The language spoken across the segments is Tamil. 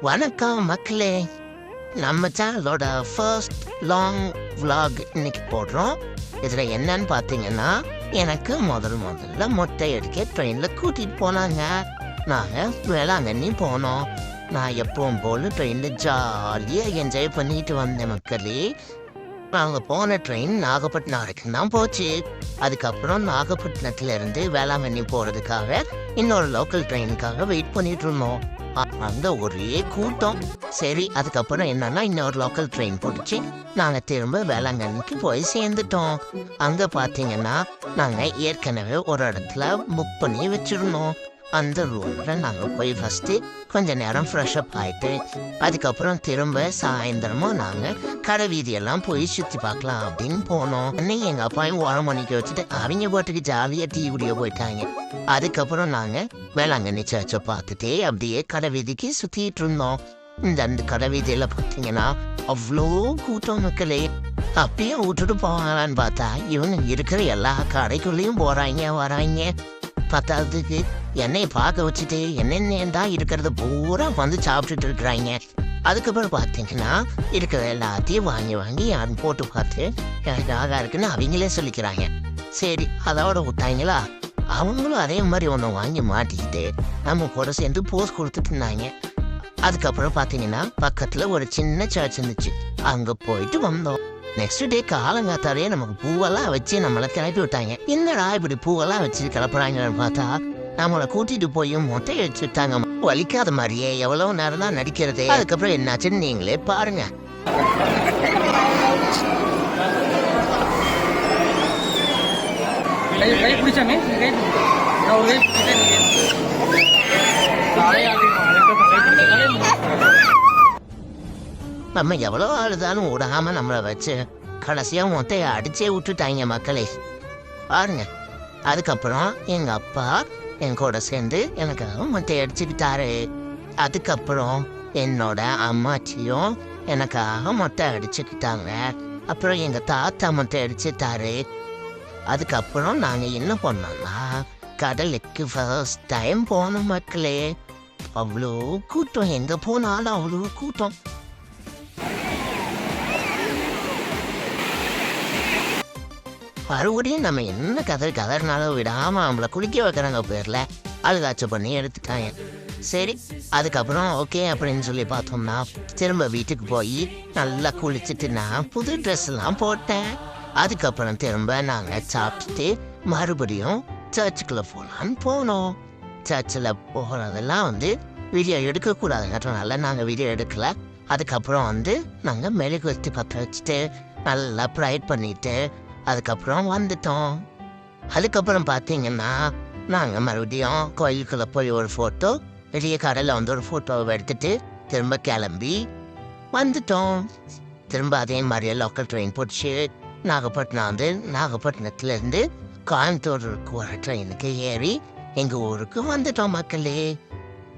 வணக்கம் மக்களே. நம்ம சேனலோட ஃபர்ஸ்ட் லாங் vlog இன்னைக்கு போடுறோம். இதில் என்னன்னு பார்த்தீங்கன்னா, எனக்கு முதல்ல மொட்டை அடிக்க ட்ரெயினில் கூட்டிகிட்டு போனாங்க. நாங்கள் வேளாங்கண்ணி போனோம். நான் எப்பவும் போல் ட்ரெயினில் ஜாலியாக என்ஜாய் பண்ணிட்டு வந்தேன் மக்களே. நாங்கள் போன ட்ரெயின் நாகப்பட்டினம் வரைக்கும் தான் போச்சு. அதுக்கப்புறம் நாகப்பட்டினத்துலேருந்து வேளாங்கண்ணி போகிறதுக்காக இன்னொரு லோக்கல் ட்ரெயினுக்காக வெயிட் பண்ணிட்டு இருந்தோம். அங்கே ஒரே கூட்டம். சரி, அதுக்கப்புறம் என்னன்னா இன்னொரு லோக்கல் ட்ரெயின் பிடிச்சி நாங்கள் திரும்ப வேளாங்கண்ணிக்கு போய் சேர்ந்துட்டோம். அங்கே பார்த்தீங்கன்னா நாங்கள் ஏற்கனவே ஒரு இடத்துல புக் பண்ணி வச்சுருந்தோம். அந்த ரூமில் நாங்கள் போய் ஃபஸ்ட்டு கொஞ்ச நேரம் ஃப்ரெஷ்அப் ஆகிட்டு அதுக்கப்புறம் திரும்ப சாயந்தரமும் நாங்கள் கடை வீதியெல்லாம் போய் சுற்றி பார்க்கலாம் அப்படின்னு போனோம். அன்னைக்கு எங்கள் அப்பாயும் 1 மணிக்கு வச்சுட்டு அவங்க பாட்டுக்கு ஜாலியாக டீ குடிய போயிட்டாங்க. அதுக்கப்புறம் நாங்கள் வேளாங்கண்ணி சர்ச்சை பார்த்துட்டே அப்படியே கடை வீதிக்கு சுற்றிட்டு இருந்தோம். அந்த கடை வீதியில் பார்த்தீங்கன்னா அவ்வளோ கூட்டம் மக்களே. அப்பயும் விட்டுட்டு போகலான்னு பார்த்தா இவங்க இருக்கிற எல்லா கடைக்குள்ளேயும் போகிறாங்க வராங்க. பத்தாவதுக்கு என்னையை பார்க்க வச்சுட்டு என்னென்ன தான் இருக்கிறத பூரா வந்து சாப்பிட்டுட்டு இருக்கிறாங்க. அதுக்கப்புறம் பார்த்தீங்கன்னா இருக்கிற எல்லாத்தையும் வாங்கி யாரும் போட்டு பார்த்து எனக்கு இருக்குன்னு அவங்களே சொல்லிக்கிறாங்க. சரி, அதோட விட்டாங்களா, அவங்களும் அதே மாதிரி ஒன்று வாங்கி மாட்டிக்கிட்டு நம்ம கூட சேர்ந்து போஸ் கொடுத்துட்டு இருந்தாங்க. அதுக்கப்புறம் பார்த்தீங்கன்னா பக்கத்தில் ஒரு சின்ன சர்ச் இருந்துச்சு. அங்கே போயிட்டு வந்தோம். நெக்ஸ்ட் டே காலங்காத்தாலே நமக்கு பூவெல்லாம் வச்சு நம்மளை கிளப்பி விட்டாங்க. என்னடா இப்படி பூவெல்லாம் வச்சு கிளப்புறாங்கன்னு பார்த்தா நம்மளை கூட்டிட்டு போய் மொட்டை அடிச்சுட்டாங்க. வலிக்காத மாதிரியே எவ்வளவு நேரம் தான் நடிக்கிறது. அதுக்கப்புறம் என்னாச்சுன்னு நீங்களே பாருங்க. நம்ம எவ்வளோ ஆளுதாலும் விடாம நம்மளை வச்சு கடைசியாக மொட்டையை அடிச்சே விட்டுட்டாங்க மக்களே பாருங்க. அதுக்கப்புறம் எங்கள் அப்பா என் கூட சேர்ந்து எனக்காக மொட்டையை அடிச்சுக்கிட்டாரு. அதுக்கப்புறம் என்னோட அம்மாச்சியும் எனக்காக மொட்டை அடிச்சுக்கிட்டாங்க. அப்புறம் எங்கள் தாத்தா மொட்டை அடிச்சுட்டாரு. அதுக்கப்புறம் நாங்கள் என்ன பண்ணோம்னா கடலுக்கு ஃபர்ஸ்ட் டைம் போனோம் மக்களே. அவ்வளோ கூட்டம், எங்கே போனாலும் அவ்வளோ கூட்டம். மறுபடியும் நம்ம என்ன கதறினாலும் விடாமல் நம்மளை குளிக்க வைக்கிறாங்க பேரில் அழுகாச்சு பண்ணி எடுத்துட்டாங்க. சரி, அதுக்கப்புறம் ஓகே அப்படின்னு சொல்லி பார்த்தோம்னா திரும்ப வீட்டுக்கு போய் நல்லா குளிச்சுட்டு நான் புது ட்ரெஸ்லாம் போட்டேன். அதுக்கப்புறம் திரும்ப நாங்கள் சாப்பிட்டுட்டு மறுபடியும் சர்ச்சுக்குள்ளே போகலான்னு போனோம். சர்ச்சில் போகிறதெல்லாம் வீடியோ எடுக்கக்கூடாதுங்கிறதுனால நாங்கள் வீடியோ எடுக்கலை. அதுக்கப்புறம் நாங்கள் மெழுகுவர்த்தி பற்ற வச்சுட்டு நல்லா ப்ரைட் பண்ணிட்டு அதுக்கப்புறம் வந்துட்டோம். அதுக்கப்புறம் பார்த்தீங்கன்னா நாங்கள் மறுபடியும் கோயிலுக்குள்ளே போய் ஒரு ஃபோட்டோ, வெளியே கடையில் ஒரு ஃபோட்டோவை எடுத்துட்டு திரும்ப கிளம்பி வந்துட்டோம். திரும்ப அதே மாதிரியே லோக்கல் ட்ரெயின் பிடிச்சி நாகப்பட்டினம் நாகப்பட்டினத்துலேருந்து கோயம்புத்தூருக்கு ஒரு ட்ரெயினுக்கு ஏறி எங்கள் ஊருக்கு வந்துட்டோம் மக்களே.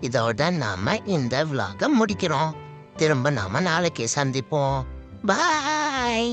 இதோட நாம் இந்த விலாகை முடிக்கிறோம். திரும்ப நாம் நாளைக்கு சந்திப்போம். பாய்.